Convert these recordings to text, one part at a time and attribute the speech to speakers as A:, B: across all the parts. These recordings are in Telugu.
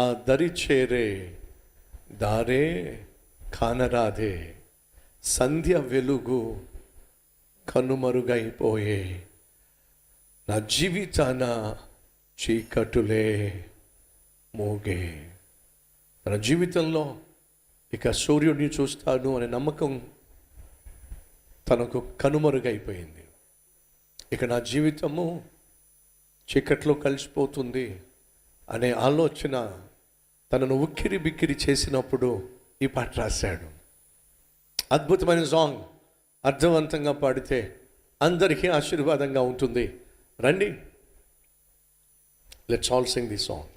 A: ఆ దరి చేరే దారే కానరాదే, సంధ్య వెలుగు కనుమరుగైపోయే, నా జీవితాన చీకటులే మోగే. తన జీవితంలో ఇక సూర్యుడిని చూస్తాను అనే నమ్మకం తనకు కనుమరుగైపోయింది. ఇక నా జీవితము చీకట్లో కలిసిపోతుంది అనే ఆలోచన తనను ఉక్కిరి బిక్కిరి చేసినప్పుడు ఈ పాట రాశాడు. అద్భుతమైన సాంగ్, అర్థవంతంగా పాడితే అందరికీ ఆశీర్వాదంగా ఉంటుంది. రండి, let's all sing the song.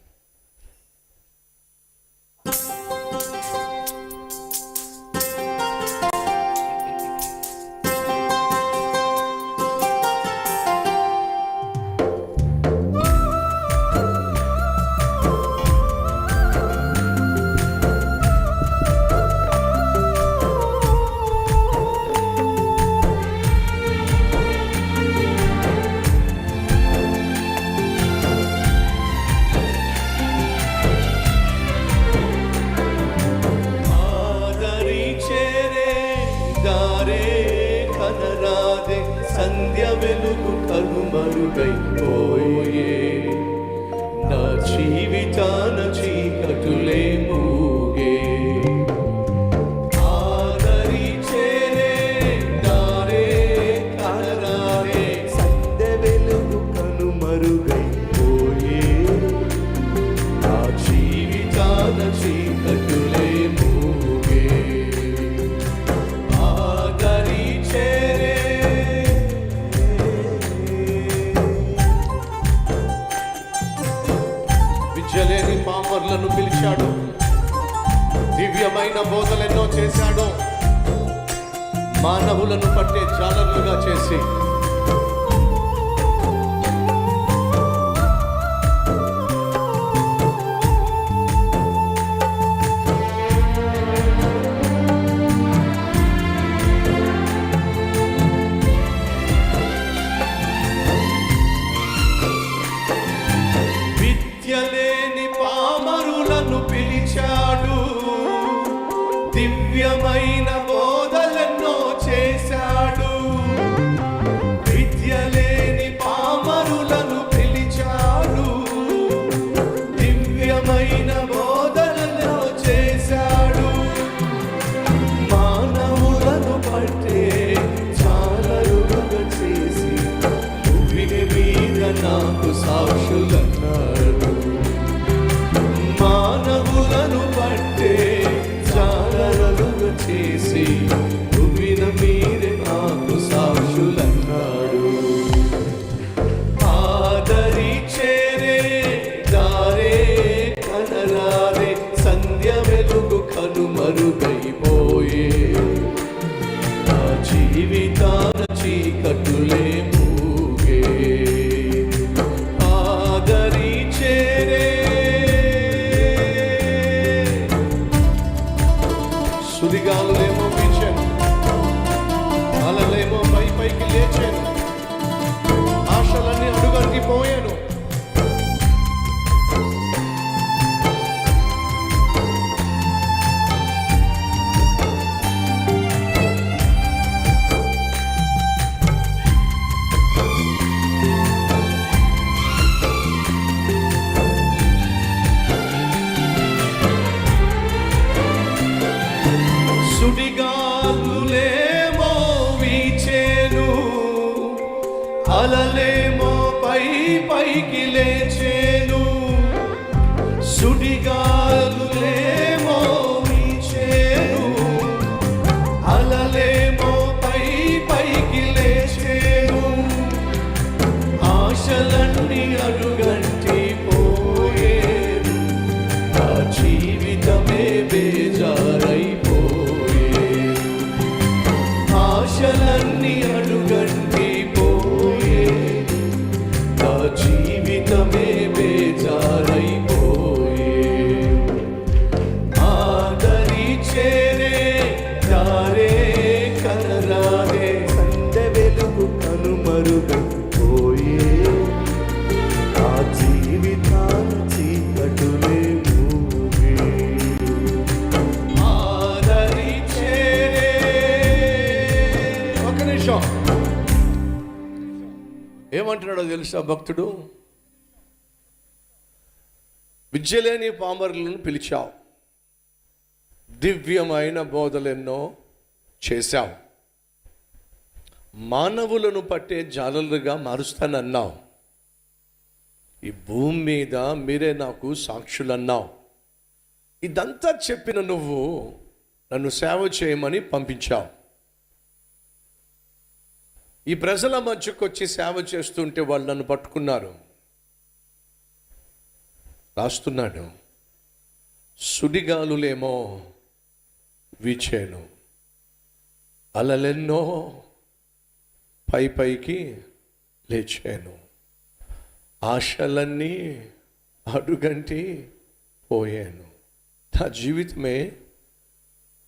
A: సంధ్య వెలుగు కనుమరుగైపోయే, నా జీవితాన చీకటులే మూగే. ఆదరి చేరే దారే కనరాదే, సంధ్య వెలుగు కనుమరుగైపోయే, నా జీవితాన చీకటులే మూగే. ఆదరి చేరే విద్యలేని పామర్లను పిలిచాడు, దివ్యమైన బోధలెన్నో చేశాడు, మానవులను పట్టే జాలరులుగా చేసి పిలిచాడు, దివ్యమైన బోధలెన్నో చేశాడు. విద్య లేని పామరులను పిలిచాడు, దివ్యమైన బోధలెన్నో చేశాడు, మానవులను పట్టే జాలరులుగా చేసి భూమి మీద నాకు సాక్షులన్నాడు. మానవులను పట్టే జాలరులుగా చేసి భూమిన మీరే నాకు సాక్షులన్నాడు. ఆదరి చేరే దారే కనరాదే, సంధ్య వెలుగు కనుమరుగైపోయే, నా జీవితాన చీకటులే మూగే. ఆదరి చేరే సుడిగాలులేమో వీచాను, అలలేమో పై పైకి లేచాను, ఆశలన్నీ అడుగంటిపోయాను. సుడిగాలులేమో వీచేను, అలలేమో పై పైకి లేచేను. సుడిగాలులేమో వీచేను, అలలేమో పై పైకి లేచేను, ఆశలన్నీ అడుగంటి పోయేను, నా జీవితమే బేజారైపోయే. ఆశలన్నీ అడుగంటి పోయే, నా జీవితమే బేజారైపోయే. ఏమంటున్నాడో తెలుసా భక్తుడు? విద్యలేని పామరులను పిలిచావు, దివ్యమైన బోధలెన్నో చేశావు, మానవులను పట్టే జాలరుగా మారుస్తానన్నావు, ఈ భూమి మీద మీరే నాకు సాక్షులన్నావు. ఇదంతా చెప్పిన నువ్వు నన్ను సేవ చేయమని పంపించావు. ఈ ప్రజల మధ్యకు వచ్చి సేవ చేస్తుంటే వాళ్ళు నన్ను పట్టుకున్నారు. రాస్తున్నాడు, సుడిగాలులేమో వీచేను, అలలెన్నో పై పైకి లేచాను, ఆశలన్నీ అడుగంటి పోయాను, నా జీవితమే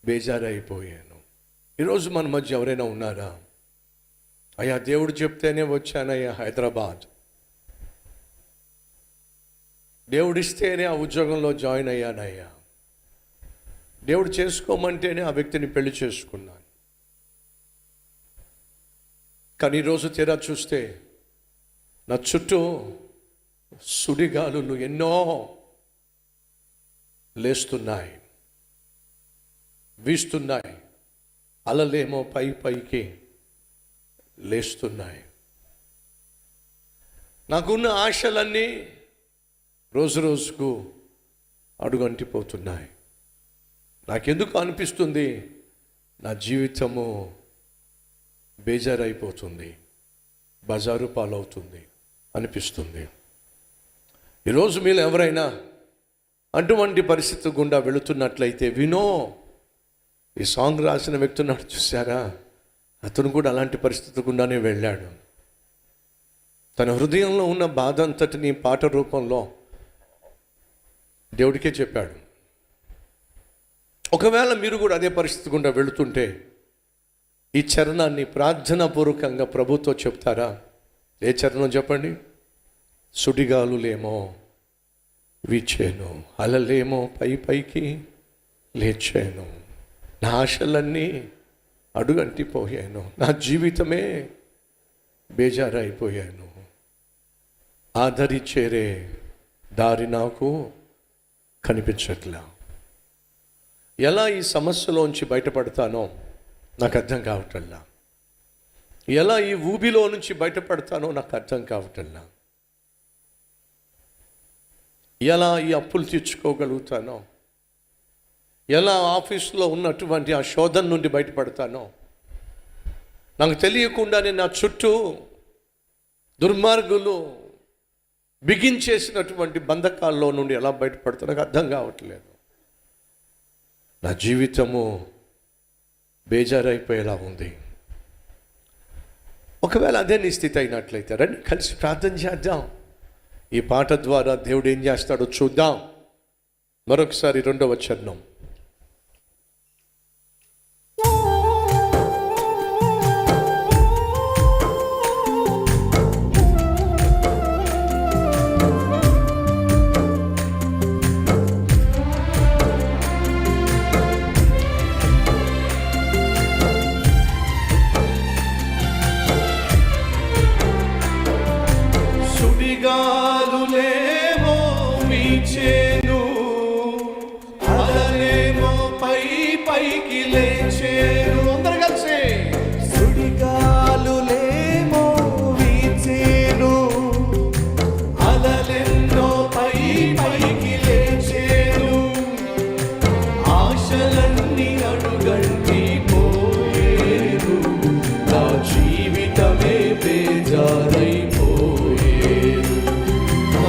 A: బేజారైపోయాను. ఈరోజు మన మధ్య ఎవరైనా ఉన్నారా? అయ్యా దేవుడు చెప్తేనే వచ్చానయ్యా హైదరాబాద్, దేవుడిస్తేనే ఆ ఉద్యోగంలో జాయిన్ అయ్యానయ్యా, దేవుడు చేసుకోమంటేనే ఆ వ్యక్తిని పెళ్లి చేసుకున్నాను, కానీ ఈరోజు తీరా చూస్తే నా చుట్టూ సుడిగాలులు ఎన్నో లేస్తున్నాయి, వీస్తున్నాయి, అలలేమో పై పైకి లేస్తున్నాయి. నాకున్న ఆశలన్నీ రోజు రోజుకు అడుగంటిపోతున్నాయి. నాకెందుకు అనిపిస్తుంది నా జీవితము బేజారైపోతుంది, బజారు పాలవుతుంది అనిపిస్తుంది. ఈరోజు మీరు ఎవరైనా అటువంటి పరిస్థితి గుండా వెళుతున్నట్లయితే వినో, ఈ సాంగ్ రాసిన వ్యక్తి ఉన్నాడు చూసారా, అతను కూడా అలాంటి పరిస్థితి గుండానే వెళ్ళాడు. తన హృదయంలో ఉన్న బాధ అంతటిని పాట రూపంలో దేవుడికే చెప్పాడు. ఒకవేళ మీరు కూడా అదే పరిస్థితి గుండా వెళుతుంటే ఈ చరణాన్ని ప్రార్థనాపూర్వకంగా ప్రభుతో చెప్తారా? ఏ చరణం చెప్పండి? సుడిగాలులేమో వీచాను, అలలేమో పై పైకి లేచాను, నా ఆశలన్నీ అడుగంటిపోయాను, నా జీవితమే బేజారైపోయాను, ఆదరి చేరే దారి నాకు కనిపించట్లా, ఎలా ఈ సమస్యలోంచి బయటపడతానో నాకు అర్థం కావటల్లా, ఎలా ఈ ఊబిలో నుంచి బయటపడతానో నాకు అర్థం కావటల్లా, ఎలా ఈ అప్పులు తీర్చుకోగలుగుతానో, ఎలా ఆఫీసులో ఉన్నటువంటి ఆ శోధన నుండి బయటపడతానో నాకు తెలియకుండానే నా చుట్టూ దుర్మార్గులు బిగించేసినటువంటి బంధకాల్లో నుండి ఎలా బయటపడతానో నాకు అర్థం కావట్లేదు. నా జీవితము బేజారైపోయేలా ఉంది. ఒకవేళ అదే నీ స్థితి అయినట్లయితే రండి కలిసి ప్రార్థన చేద్దాం. ఈ పాట ద్వారా దేవుడు ఏం చేస్తాడో చూద్దాం. మరొకసారి 2వ చరణం. సుడిగాలులేమో వీచెను, అలలేమో పై పైకి లేచెను. అందరూ కలిసి సుడిగాలులేమో వీచెను, అలలెన్నో పై పైకి లేచెను, ఆశలన్నీ అడుగంటి పోయేను, నా జీవితమే బేజారైపోయేను,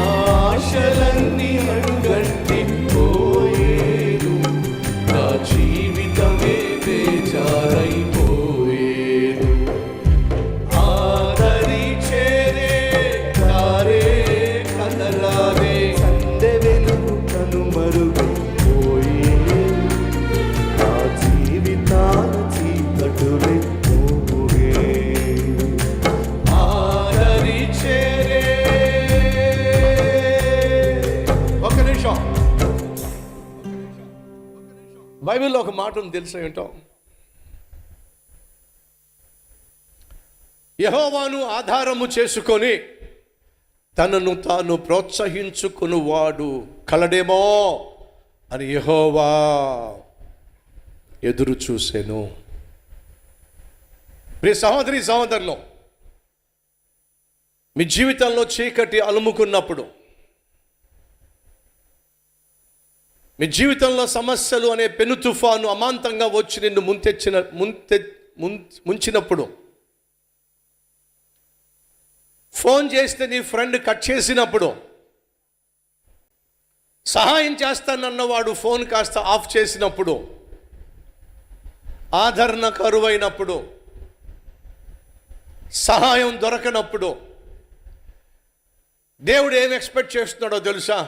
A: ఆశలన్నీ అడుగంటి పోయేను, నా జీవితమే బేజారైపోయేను, ఆదరి చేరే దారే కదలారే, సందె వెలుగు కనుమరుగైపోయేను, నా జీవితాన చీకటులే పోయేను, ఆదరి చేరే. ఒక నిమిషం, బైబిల్లో ఒక మాట ఉంది తెలుసా ఏంటో? యెహోవాను ఆధారము చేసుకొని తనను తాను ప్రోత్సహించుకునివాడు కలడేమో అని యెహోవా ఎదురు చూసెను. ప్రియ సహోదరి సహోదరులు, మీ జీవితంలో చీకటి అలుముకున్నప్పుడు, మీ జీవితంలో సమస్యలు అనే పెను తుఫాను అమాంతంగా వచ్చి నిన్ను ముంచినప్పుడు, ఫోన్ చేస్తే నీ ఫ్రెండ్ కట్ చేసినప్పుడు, సహాయం చేస్తానన్నవాడు ఫోన్ కాస్త ఆఫ్ చేసినప్పుడు, ఆదరణ కరువైనప్పుడు, సహాయం దొరకనప్పుడు దేవుడు ఏం ఎక్స్పెక్ట్ చేస్తున్నాడో తెలుసా?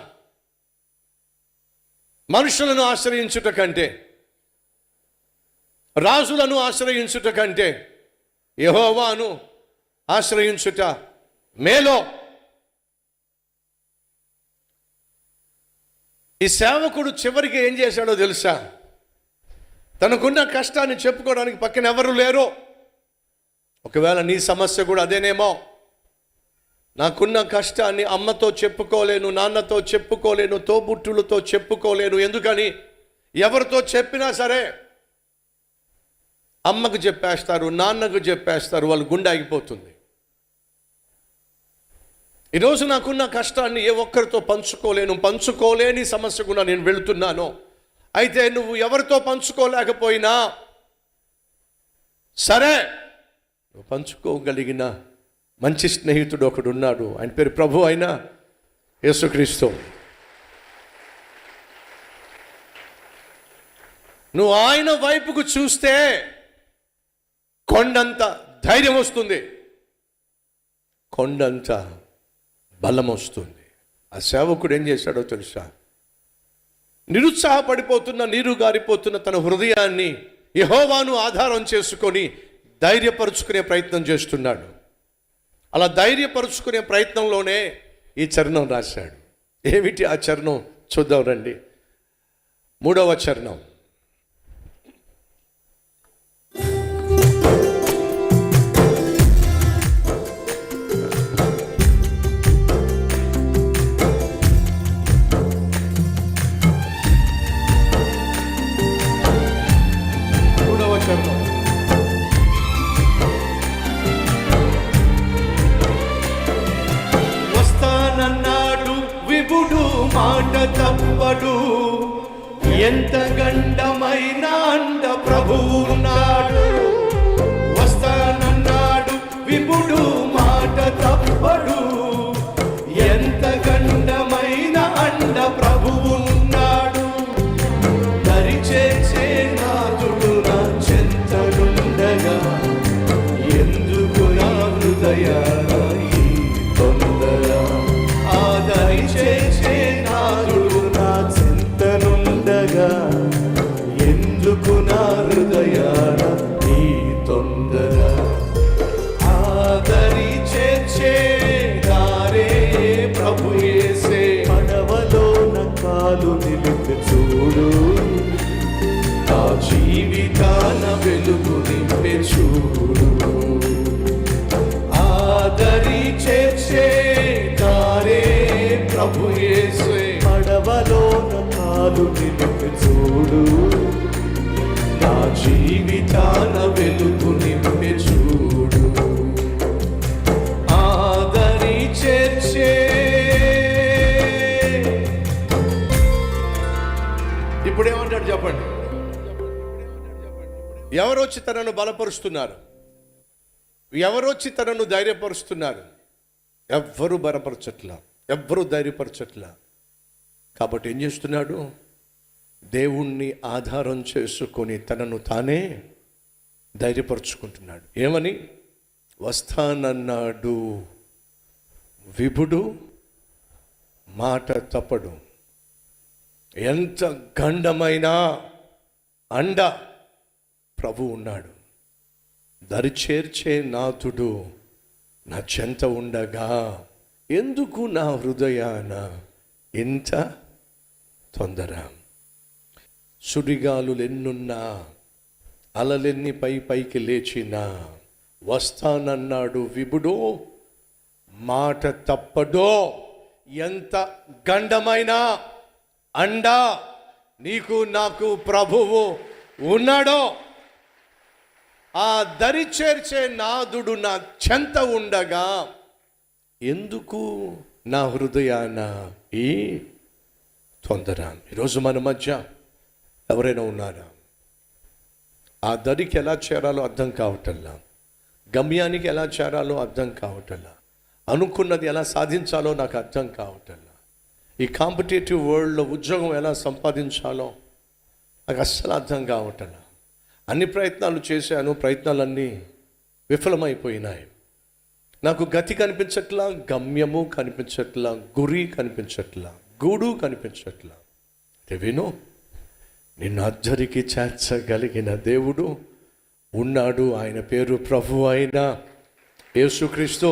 A: మనుషులను ఆశ్రయించుట కంటే, రాజులను ఆశ్రయించుట కంటే యెహోవాను ఆశ్రయించుట మేలో. ఈ సేవకుడు చివరికి ఏం చేశాడో తెలుసా? తనకున్న కష్టాన్ని చెప్పుకోవడానికి పక్కన ఎవరు లేరు. ఒకవేళ నీ సమస్య కూడా అదేనేమో. నాకున్న కష్టాన్ని అమ్మతో చెప్పుకోలేను, నాన్నతో చెప్పుకోలేను, తోబుట్టులతో చెప్పుకోలేను. ఎందుకని? ఎవరితో చెప్పినా సరే అమ్మకు చెప్పేస్తారు, నాన్నకు చెప్పేస్తారు, వాళ్ళు గుండె ఆగిపోతుంది. ఈరోజు నాకున్న కష్టాన్ని ఏ ఒక్కరితో పంచుకోలేని సమస్య కూడా నేను వెళుతున్నాను. అయితే నువ్వు ఎవరితో పంచుకోలేకపోయినా సరే, నువ్వు పంచుకోగలిగిన మంచి స్నేహితుడు ఒకడు ఉన్నాడు. ఆయన పేరు ప్రభు అయిన యేసుక్రీస్తు. నువ్వు ఆయన వైపుకు చూస్తే కొండంత ధైర్యం వస్తుంది, కొండంత బలం వస్తుంది. ఆ సేవకుడు ఏం చేశాడో తెలుసా? నిరుత్సాహపడిపోతున్న, నీరు గారిపోతున్న తన హృదయాన్ని యెహోవాను ఆధారం చేసుకొని ధైర్యపరుచుకునే ప్రయత్నం చేస్తున్నాడు. అలా ధైర్యపరుచుకునే ప్రయత్నంలోనే ఈ చరణం రాశాడు. ఏమిటి ఆ చరణం? చూద్దాం రండి. 3వ చరణం. వస్తానన్నాడు విభుడు, మాట తప్పడు, ఎంత గండమైన అండ ప్రభువున్నాడు. వస్తానన్నాడు విభుడు, మాట తప్పడు, ఎంత గండమైన అండ ప్రభువున్నాడు. దరిచేసే నాదుడు నా చెంతనుండగా, ఎందుకు నా హృదయాన ఈ తొందర? ఆదరి చేసే నాదుడు నా చెంతనుండగా, ఎందుకు నా హృదయాన ఈ తొందర? ఆదరి చేసే దారే ప్రభు యేసే, పడవలోన కాలు నిలిపి చూడు, నా జీవితాన వెలుగు నింపే చూడు. ఆదరి చేసే దారే ప్రభు యేసే, పడవలోన కాలు నిలిపి చూడు, నా జీవితాన వెలుగు నింపే చూడు. ఆదరి చేసే. ఇప్పుడు ఏమంటాడు చెప్పండి? ఎవరొచ్చి తనను బలపరుస్తున్నారు? ఎవరొచ్చి తనను ధైర్యపరుస్తున్నారు? ఎవ్వరూ బలపరచట్లా, ఎవ్వరూ ధైర్యపరచట్లా. కాబట్టి ఏం చేస్తున్నాడు? దేవుణ్ణి ఆధారం చేసుకొని తనను తానే ధైర్యపరుచుకుంటున్నాడు. ఏమని? వస్తానన్నాడు విభుడు, మాట తప్పడు, ఎంత గండమైన అండ ప్రభు ఉన్నాడు. దరిచేర్చే నాథుడు నా చెంత ఉండగా, ఎందుకు నా హృదయాన ఇంత తొందర? సుడిగాలులు ఎన్నున్నా, అలలెన్ని పైకి లేచినా, వస్తానన్నాడు విభుడు, మాట తప్పడో, ఎంత గండమైన అండ నీకు నాకు ప్రభువు ఉన్నాడో, ఆ దరి చేర్చే నాదుడు నా చెంత ఉండగా ఎందుకు నా హృదయాన ఈ తొందర? ఈరోజు మన మధ్య ఎవరైనా ఉన్నారా? ఆ దరికి ఎలా చేరాలో అర్థం కావటల్లా, గమ్యానికి ఎలా చేరాలో అర్థం కావటల్లా, అనుకున్నది ఎలా సాధించాలో నాకు అర్థం కావటల్లా, ఈ కాంపిటేటివ్ వరల్డ్లో ఉద్యోగం ఎలా సంపాదించాలో నాకు అస్సలు అర్థం కావటల్లా. అన్ని ప్రయత్నాలు చేశాను, ప్రయత్నాలన్నీ విఫలమైపోయినాయి. నాకు గతి కనిపించట్లా, గమ్యము కనిపించట్లా, గురి కనిపించట్లా, గూడు కనిపించట్లా. విను, నిన్ను అద్దరికి చేర్చగలిగిన దేవుడు ఉన్నాడు. ఆయన పేరు ప్రభు అయిన యేసుక్రీస్తు.